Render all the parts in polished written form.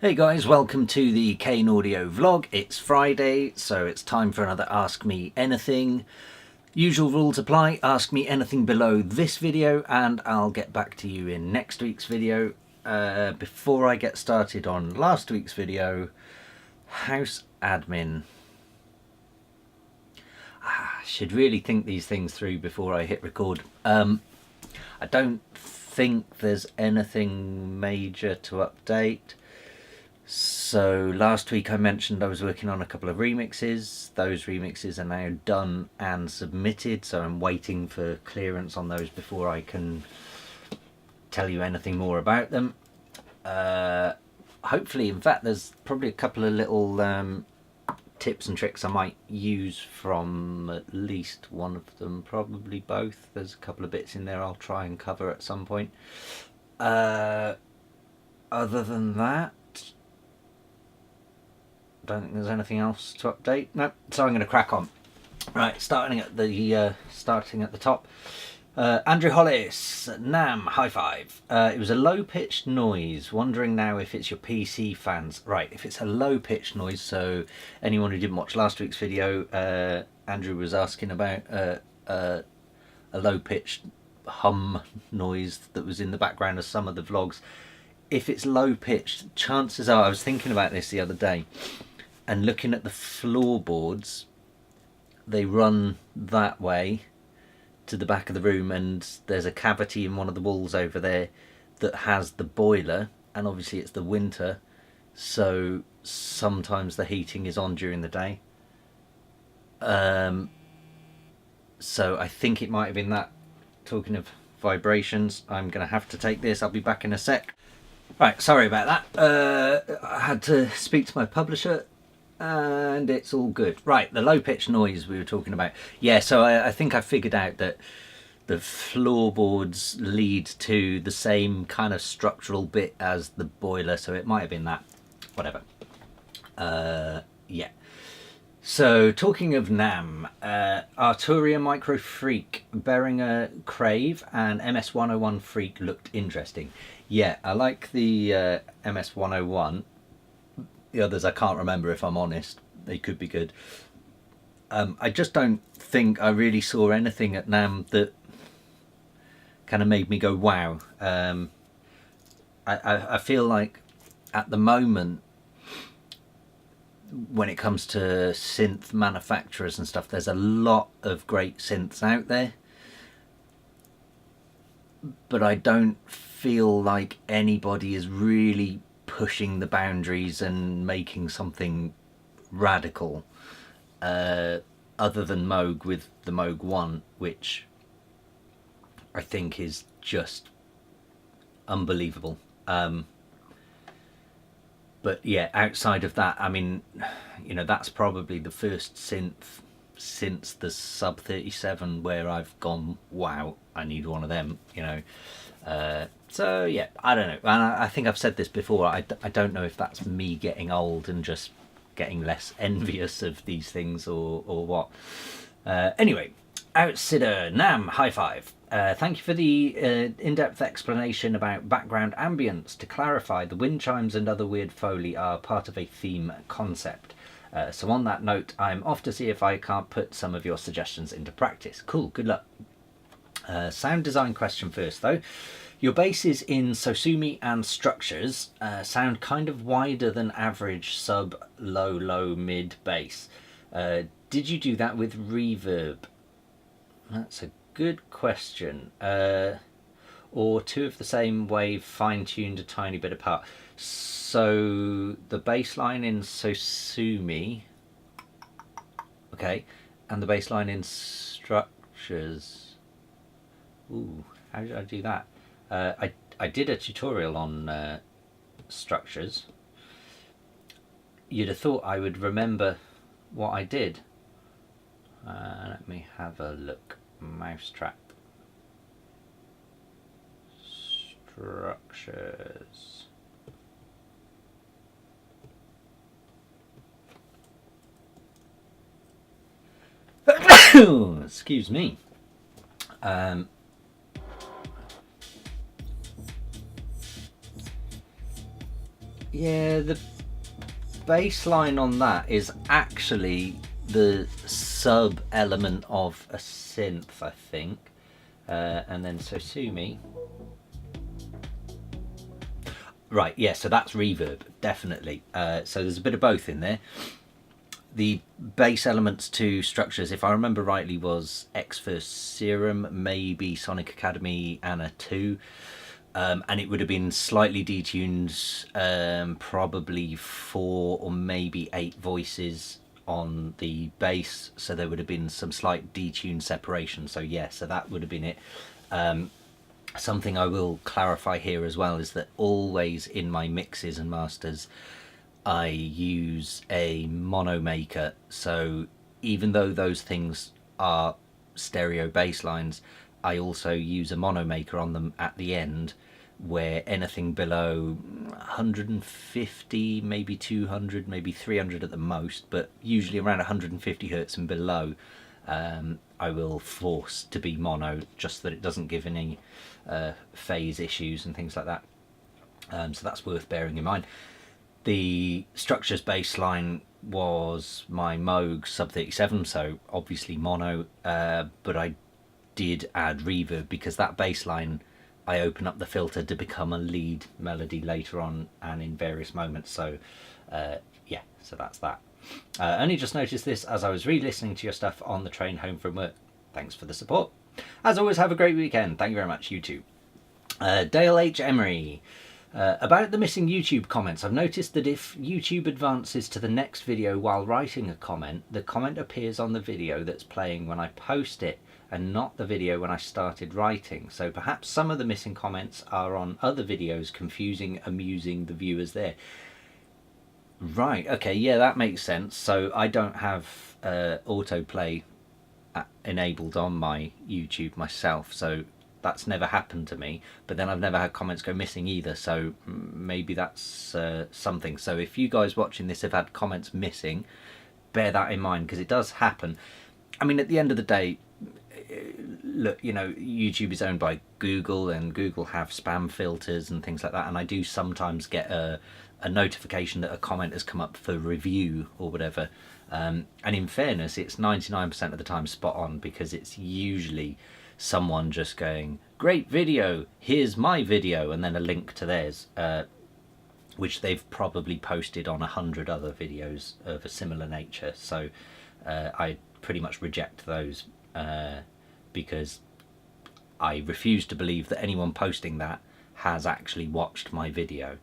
Hey guys, welcome to the Kane Audio vlog. It's Friday, so it's time for another Ask Me Anything. Usual rules apply, ask me anything below this video and I'll get back to you in next week's video. Before I get started on last week's video, house admin. I should really think these things through before I hit record. I don't think there's anything major to update. So last week I mentioned I was working on a couple of remixes. Those remixes are now done and submitted, so I'm waiting for clearance on those before I can tell you anything more about them. Hopefully, in fact, there's probably a couple of little tips and tricks I might use from at least one of them, probably both. There's a couple of bits in there I'll try and cover at some point. Other than that, don't think there's anything else to update. No, so I'm going to crack on. Right, starting at the top. Andrew Hollis, Nam, high five. It was a low-pitched noise. Wondering now if it's your PC fans. Right, if it's a low-pitched noise, so anyone who didn't watch last week's video, Andrew was asking about a low-pitched hum noise that was in the background of some of the vlogs. If it's low-pitched, chances are, I was thinking about this the other day, and looking at the floorboards, they run that way to the back of the room, and there's a cavity in one of the walls over there that has the boiler, and obviously it's the winter, so sometimes the heating is on during the day. So I think it might have been that. Talking of vibrations, I'm going to have to take this. I'll be back in a sec. Right, sorry about that. I had to speak to my publisher and it's all good. Right, the low-pitched noise we were talking about. Yeah, so I think I figured out that the floorboards lead to the same kind of structural bit as the boiler, so it might have been that. Whatever. Yeah. So, talking of NAM, Arturia Micro Freak, Behringer Crave and MS-101 Freak looked interesting. Yeah, I like the MS-101. The others I can't remember, if I'm honest. They could be good. I just don't think I really saw anything at NAM that kind of made me go wow. I feel like at the moment, when it comes to synth manufacturers and stuff, there's a lot of great synths out there, but I don't feel like anybody is really pushing the boundaries and making something radical, other than Moog with the Moog 1, which I think is just unbelievable. But yeah, outside of that, I mean, you know, that's probably the first synth since the Sub 37 where I've gone, wow, I need one of them, you know. So yeah, I don't know. And I think I've said this before. I don't know if that's me getting old and just getting less envious of these things or what. Anyway, Outsider Nam, high five. Thank you for the in-depth explanation about background ambience. To clarify, the wind chimes and other weird foley are part of a theme concept. So on that note, I'm off to see if I can't put some of your suggestions into practice. Cool, good luck. Sound design question first though. Your basses in Sosumi and Structures sound kind of wider than average sub, low, mid bass. Did you do that with reverb? That's a good question. Or two of the same wave fine-tuned a tiny bit apart. So the bass line in Sosumi, okay, and the bass line in Structures. Ooh, how did I do that? I did a tutorial on Structures. You'd have thought I would remember what I did. Let me have a look. Mau5trap Structures. Excuse me. Yeah, the bass line on that is actually the sub element of a synth, I think. And then so sue me. Right, yeah, so that's reverb, definitely. So there's a bit of both in there. The bass elements to structures, if I remember rightly, was Xfer Serum, maybe Sonic Academy Anna 2. And it would have been slightly detuned, probably 4 or maybe 8 voices on the bass, so there would have been some slight detune separation. So yeah, so that would have been it. Something I will clarify here as well is that always in my mixes and masters I use a mono maker, so even though those things are stereo bass lines, I also use a mono maker on them at the end, where anything below 150, maybe 200, maybe 300 at the most, but usually around 150 hertz and below, I will force to be mono, just so that it doesn't give any phase issues and things like that. So that's worth bearing in mind. The structures bass line was my Moog Sub 37, so obviously mono, but I did add reverb because that bass line, I open up the filter to become a lead melody later on and in various moments. So yeah, so that's that. Only just noticed this as I was re-listening to your stuff on the train home from work. Thanks for the support. As always, have a great weekend. Thank you very much, you too. Dale H. Emery. About the missing YouTube comments, I've noticed that if YouTube advances to the next video while writing a comment, the comment appears on the video that's playing when I post it and not the video when I started writing. So perhaps some of the missing comments are on other videos, confusing, amusing the viewers there. Right, okay, yeah, that makes sense. So I don't have autoplay enabled on my YouTube myself, so that's never happened to me, but then I've never had comments go missing either, so maybe that's something. So if you guys watching this have had comments missing, bear that in mind, because it does happen. I mean, at the end of the day, look, you know, YouTube is owned by Google, and Google have spam filters and things like that, and I do sometimes get a notification that a comment has come up for review or whatever, and in fairness, it's 99% of the time spot on, because it's usually someone just going, great video, here's my video, and then a link to theirs, which they've probably posted on 100 other videos of a similar nature. So I pretty much reject those, because I refuse to believe that anyone posting that has actually watched my video.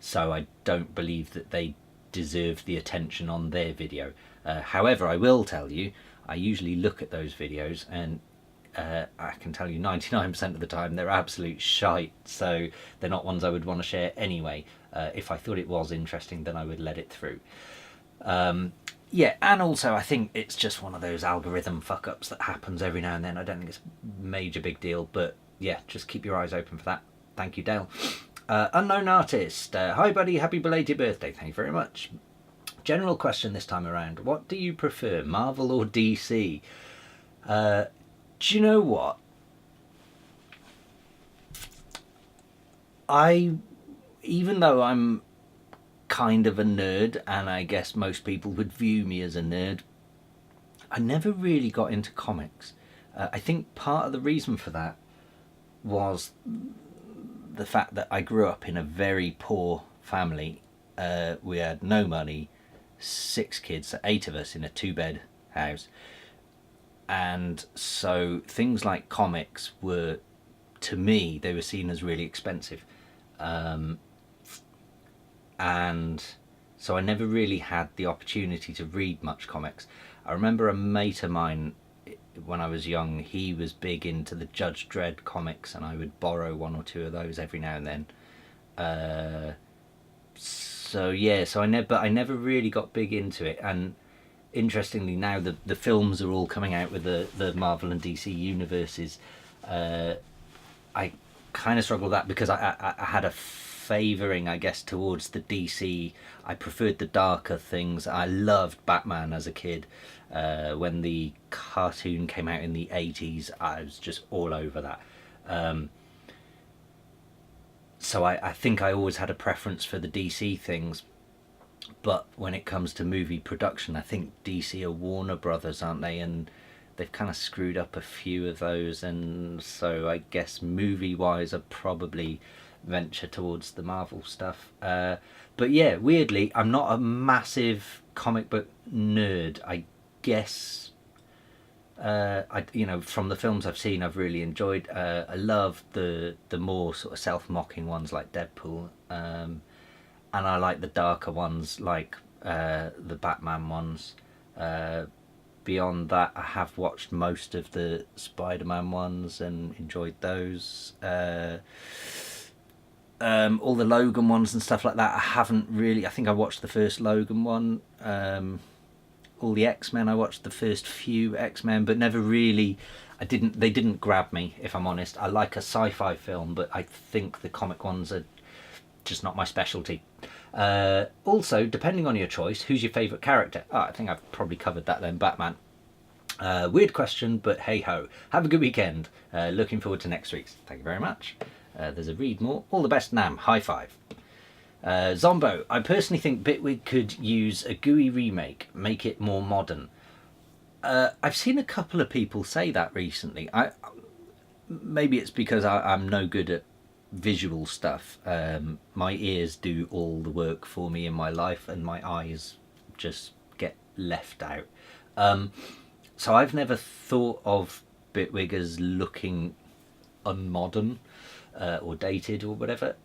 So I don't believe that they deserve the attention on their video. However, I will tell you, I usually look at those videos, and I can tell you 99% of the time they're absolute shite, so they're not ones I would want to share anyway. If I thought it was interesting, then I would let it through. Yeah, and also I think it's just one of those algorithm fuck-ups that happens every now and then. I don't think it's a major big deal, but yeah, just keep your eyes open for that. Thank you, Dale. Unknown Artist. Hi buddy, happy belated birthday. Thank you very much. General question this time around. What do you prefer, Marvel or DC? Do you know what? Even though I'm kind of a nerd, and I guess most people would view me as a nerd, I never really got into comics. I think part of the reason for that was the fact that I grew up in a very poor family. We had no money, 6 kids, so 8 of us in a 2-bed house, and so things like comics were, to me, they were seen as really expensive, and so I never really had the opportunity to read much comics. I remember a mate of mine when I was young, he was big into the Judge Dredd comics, and I would borrow 1 or 2 of those every now and then. So yeah, so I never really got big into it. And interestingly, now the films are all coming out with the Marvel and DC universes. I kind of struggled with that because I had a favouring, I guess, towards the DC. I preferred the darker things. I loved Batman as a kid. When the cartoon came out in the 80s, I was just all over that. So I think I always had a preference for the DC things, but when it comes to movie production, I think DC are Warner Brothers, aren't they? And they've kind of screwed up a few of those, and so I guess movie-wise I probably venture towards the Marvel stuff. But yeah, weirdly, I'm not a massive comic book nerd. I guess from the films I've seen, I've really enjoyed. I love the more sort of self-mocking ones like Deadpool, and I like the darker ones like the Batman ones. Beyond that, I have watched most of the Spider-Man ones and enjoyed those. All the Logan ones and stuff like that, I haven't really. I think I watched the first Logan one. All the X-Men, I watched the first few X-Men, but never really. They didn't grab me, if I'm honest. I like a sci-fi film, but I think the comic ones are just not my specialty. Also, depending on your choice, who's your favourite character? I think I've probably covered that then. Batman. Weird question, but hey ho. Have a good weekend. Looking forward to next week's. Thank you very much. There's a read more. All the best, Nam. High five. Zombo. I personally think Bitwig could use a GUI remake, make it more modern. I've seen a couple of people say that recently. Maybe it's because I'm no good at visual stuff. My ears do all the work for me in my life, and my eyes just get left out. So I've never thought of Bitwig as looking unmodern or dated or whatever.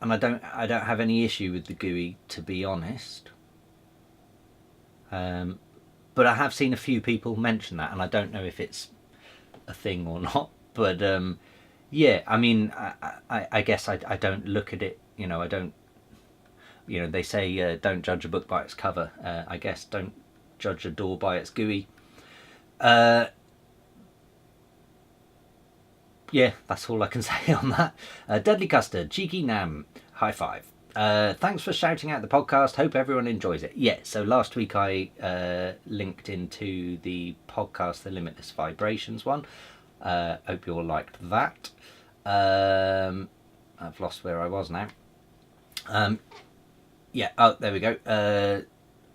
And I don't have any issue with the GUI, to be honest. But I have seen a few people mention that, and I don't know if it's a thing or not. But yeah, I mean, I guess I don't look at it, I don't, they say don't judge a book by its cover. I guess don't judge a door by its GUI. Yeah, that's all I can say on that. Deadly Custard, Cheeky Nam, high five. Thanks for shouting out the podcast. Hope everyone enjoys it. Yeah, so last week I linked into the podcast, the Limitless Vibrations one. Hope you all liked that. I've lost where I was now. Yeah, oh, there we go.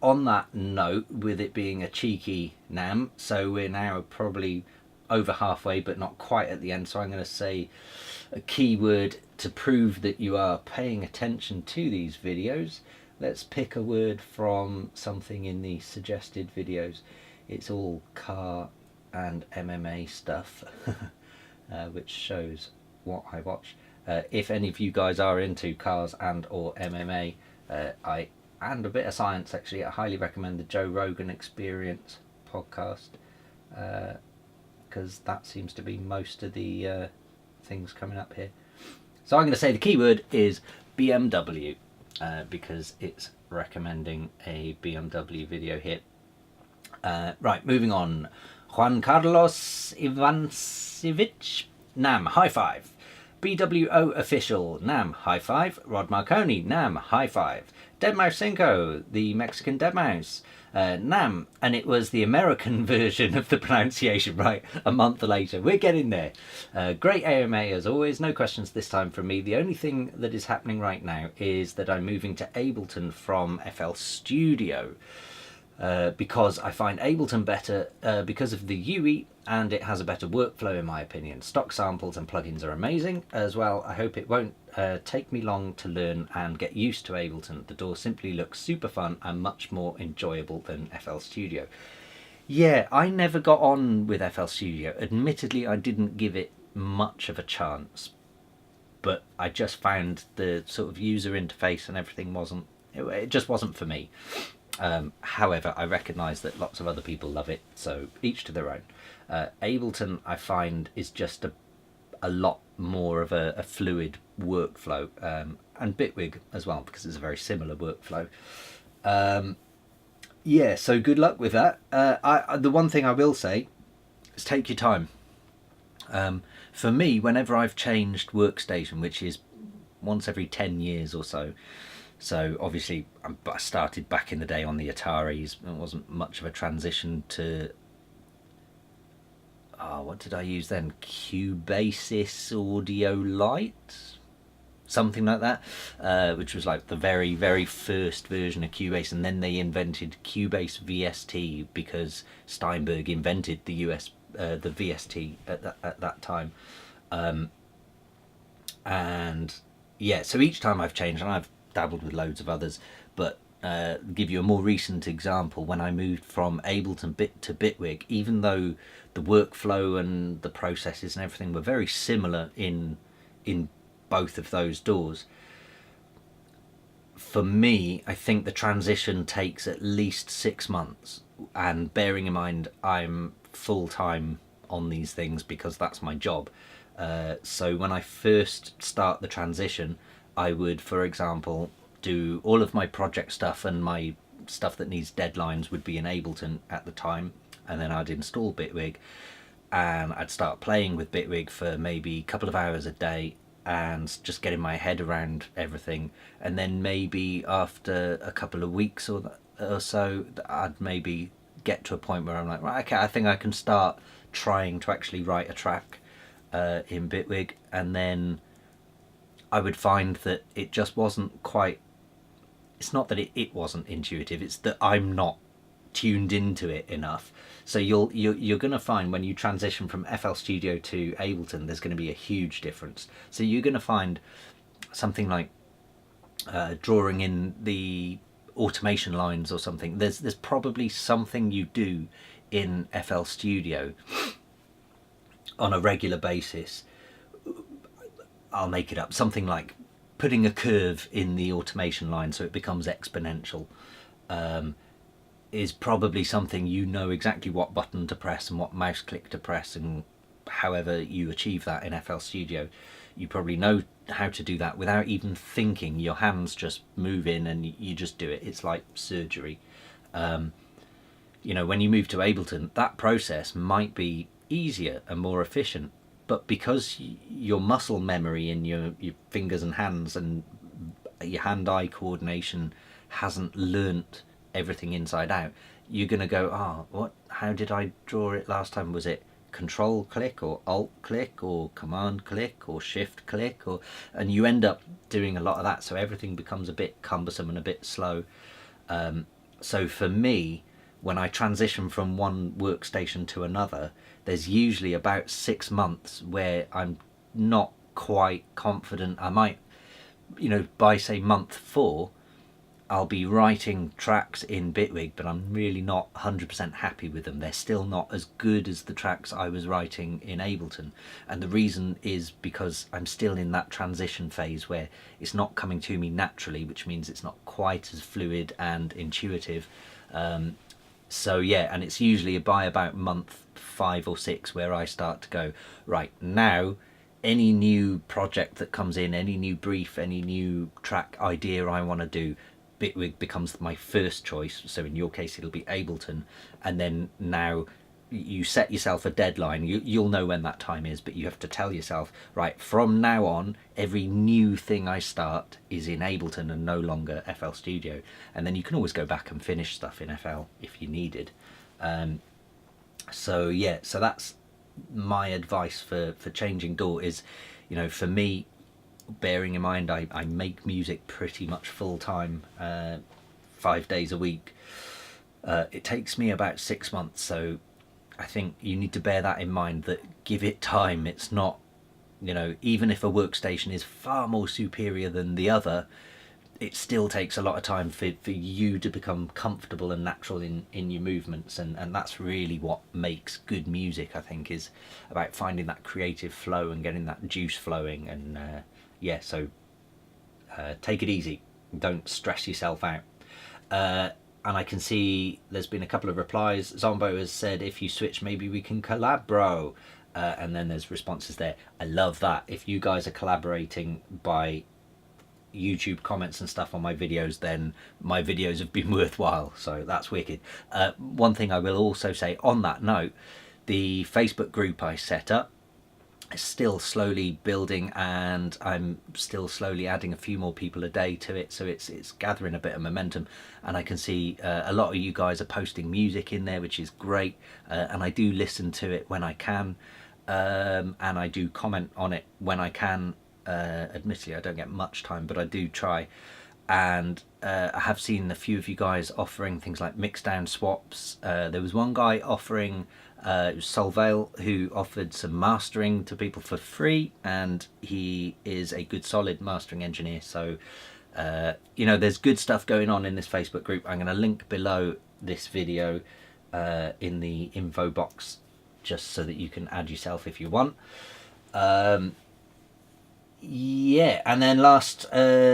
On that note, with it being a cheeky Nam, so we're now probably over halfway, but not quite at the end. So I'm going to say a keyword to prove that you are paying attention to these videos. Let's pick a word from something in the suggested videos. It's all car and MMA stuff, which shows what I watch. If any of you guys are into cars and or MMA, and a bit of science actually, I highly recommend the Joe Rogan Experience podcast, because that seems to be most of the things coming up here. So I'm going to say the keyword is BMW, because it's recommending a BMW video here. Right, moving on. Juan Carlos Ivansevich, Nam, high five. BWO Official, Nam, high five. Rod Marconi, Nam, high five. Deadmau5, the Mexican Deadmau5, Nam, and it was the American version of the pronunciation, right, a month later. We're getting there. Great AMA as always, no questions this time from me. The only thing that is happening right now is that I'm moving to Ableton from FL Studio, because I find Ableton better because of the UI, and it has a better workflow in my opinion. Stock samples and plugins are amazing as well. I hope it won't take me long to learn and get used to Ableton. The DAW simply looks super fun and much more enjoyable than FL Studio. Yeah, I never got on with FL Studio. Admittedly, I didn't give it much of a chance, but I just found the sort of user interface and everything it just wasn't for me. However, I recognise that lots of other people love it, so each to their own. Ableton, I find, is just a lot more of a fluid workflow, and Bitwig as well, because it's a very similar workflow. Yeah, so good luck with that. The one thing I will say is take your time. For me, whenever I've changed workstation, which is once every 10 years or so, so obviously I started back in the day on the Ataris. It wasn't much of a transition to... what did I use then? Cubasis Audio Lite, something like that, which was like the very, very first version of Cubase, and then they invented Cubase VST because Steinberg invented the VST at that time. And yeah, so each time I've changed, and I've dabbled with loads of others, but give you a more recent example, when I moved from Ableton to Bitwig, even though the workflow and the processes and everything were very similar in both of those DAWs, for me, I think the transition takes at least 6 months, and bearing in mind I'm full-time on these things because that's my job. So when I first start the transition, I would, for example, do all of my project stuff, and my stuff that needs deadlines would be in Ableton at the time, and then I'd install Bitwig and I'd start playing with Bitwig for maybe a couple of hours a day and just getting my head around everything, and then maybe after a couple of weeks or so I'd maybe get to a point where I'm like, right, okay, I think I can start trying to actually write a track in Bitwig. And then I would find that it just wasn't quite, it's not that it wasn't intuitive, it's that I'm not tuned into it enough. So you're going to find when you transition from FL Studio to Ableton, there's going to be a huge difference. So you're going to find something like drawing in the automation lines or something. There's probably something you do in FL Studio on a regular basis. I'll make it up, something like putting a curve in the automation line so it becomes exponential, is probably something you know exactly what button to press and what mouse click to press, and however you achieve that in FL Studio, you probably know how to do that without even thinking. Your hands just move in and you just do it. It's like surgery. You know, when you move to Ableton, that process might be easier and more efficient, but because your muscle memory in your fingers and hands and your hand-eye coordination hasn't learnt everything inside out, you're going to go, how did I draw it last time? Was it control click or alt click or command click or shift click? And you end up doing a lot of that, so everything becomes a bit cumbersome and a bit slow. So for me, when I transition from one workstation to another, there's usually about 6 months where I'm not quite confident. I might, by say month 4, I'll be writing tracks in Bitwig, but I'm really not 100% happy with them. They're still not as good as the tracks I was writing in Ableton. And the reason is because I'm still in that transition phase where it's not coming to me naturally, which means it's not quite as fluid and intuitive. So yeah, and it's usually by about month 5 or 6 where I start to go, right, now any new project that comes in, any new brief, any new track idea I want to do, Bitwig becomes my first choice. So in your case it'll be Ableton, and then now you set yourself a deadline. You'll know when that time is, but you have to tell yourself, right, from now on every new thing I start is in Ableton and no longer FL Studio. And then you can always go back and finish stuff in FL if you needed. So yeah, so that's my advice for changing DAW is, for me, bearing in mind I make music pretty much full time, 5 days a week. It takes me about 6 months, so I think you need to bear that in mind, that give it time. It's not, even if a workstation is far more superior than the other, it still takes a lot of time for you to become comfortable and natural in your movements, and that's really what makes good music, I think, is about finding that creative flow and getting that juice flowing. And yeah, so take it easy, don't stress yourself out. And I can see there's been a couple of replies. Zombo has said, if you switch, maybe we can collab, bro. And then there's responses there. I love that. If you guys are collaborating by YouTube comments and stuff on my videos, then my videos have been worthwhile. So that's wicked. One thing I will also say on that note, the Facebook group I set up, still slowly building, and I'm still slowly adding a few more people a day to it, so it's gathering a bit of momentum. And I can see a lot of you guys are posting music in there, which is great, and I do listen to it when I can, and I do comment on it when I can. Admittedly, I don't get much time, but I do try. And I have seen a few of you guys offering things like mix down swaps. There was one guy offering, it was Solvale, who offered some mastering to people for free, and he is a good solid mastering engineer. So you know, there's good stuff going on in this Facebook group. I'm going to link below this video in the info box, just so that you can add yourself if you want. Yeah, and then last,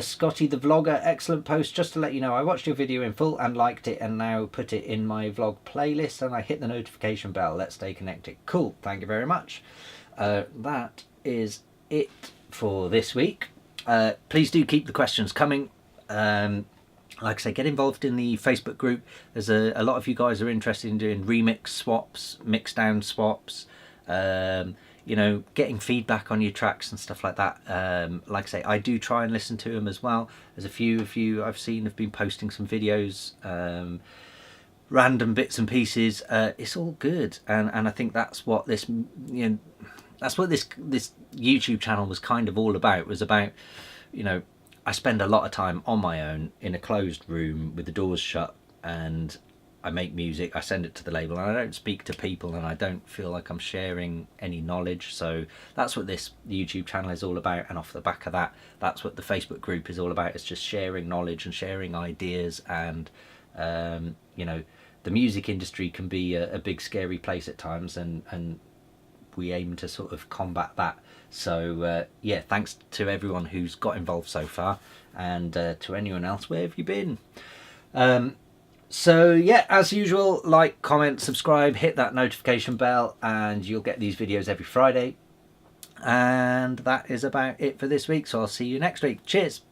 Scotty the vlogger, excellent post. Just to let you know, I watched your video in full and liked it, and now put it in my vlog playlist, and I hit the notification bell. Let's stay connected. Cool, thank you very much. That is it for this week. Please do keep the questions coming. Like I say, get involved in the Facebook group. There's a lot of you guys are interested in doing remix swaps, mix down swaps, you know, getting feedback on your tracks and stuff like that. Like I say, I do try and listen to them as well. There's a few of you I've seen have been posting some videos, random bits and pieces. It's all good, and I think that's what this, you know, that's what this YouTube channel was kind of all about. It was about, you know, I spend a lot of time on my own in a closed room with the doors shut, and I make music, I send it to the label, and I don't speak to people, and I don't feel like I'm sharing any knowledge. So that's what this YouTube channel is all about, and off the back of that, that's what the Facebook group is all about. It's just sharing knowledge and sharing ideas. And you know, the music industry can be a big scary place at times, and we aim to sort of combat that. So yeah, thanks to everyone who's got involved so far, and to anyone else, where have you been? So yeah, as usual, like, comment, subscribe, hit that notification bell, and you'll get these videos every Friday. And that is about it for this week, so I'll see you next week. Cheers.